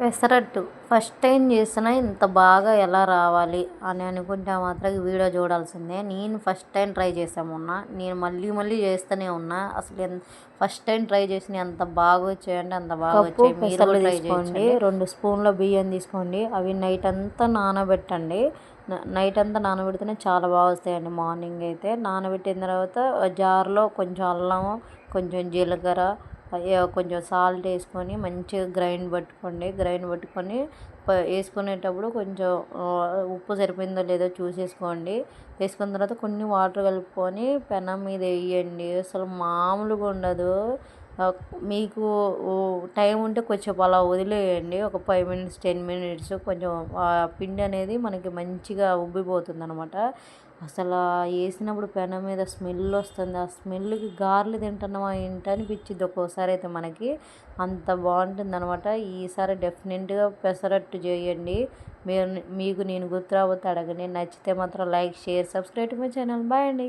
Pesarattu first time చేసినా ఇంత బాగా ఎలా రావాలి అని అనుకుంటే మాత్రం ఈ వీడియో చూడాల్సిందే. నేను ఫస్ట్ టైం ట్రై చేశా మొన్న. నేను మళ్ళీ మళ్ళీ చేస్తూనే ఉన్నా. అసలు ఫస్ట్ టైం ట్రై చేసిన ఎంత బాగా వచ్చాయంటే అంత బాగా వచ్చాయి. మీరు కూడా ట్రై చేసుకోండి. 2 స్పూన్ల బియ్యం తీసుకోండి. అవి నైట్ అంతా నానబెట్టండి. నైట్ అంతా నానబెడితేనే చాలా బాగా వస్తాయండి. మార్నింగ్ అయితే నానబెట్టిన తర్వాత జార్లో కొంచెం అల్లం, కొంచెం జీలకర్ర, కొంచెం సాల్ట్ వేసుకొని మంచిగా గ్రైండ్ పట్టుకొని వేసుకునేటప్పుడు కొంచెం ఉప్పు సరిపోయిందో లేదో చూసేసుకోండి. వేసుకున్న తర్వాత కొన్ని వాటర్ కలుపుకొని పెనం మీద వేయండి. అసలు మామూలుగా ఉండదు. మీకు టైం ఉంటే కొంచెం అలా వదిలేయండి. ఒక 5 మినిట్స్ 10 మినిట్స్ కొంచెం పిండి అనేది మనకి మంచిగా ఉబ్బిపోతుంది అనమాట. అసలు వేసినప్పుడు పెనం మీద స్మెల్ వస్తుంది. ఆ స్మెల్కి గారెలు తింటున్నామా ఏంటి అనిపించింది ఒక్కోసారి అయితే మనకి. అంత బాగుంటుంది అనమాట. ఈసారి డెఫినెట్గా పెసరట్టు చేయండి. మీకు నేను గుర్తు రాబోతే అడగండి. నచ్చితే మాత్రం like, share, subscribe to my channel. Bye అండి.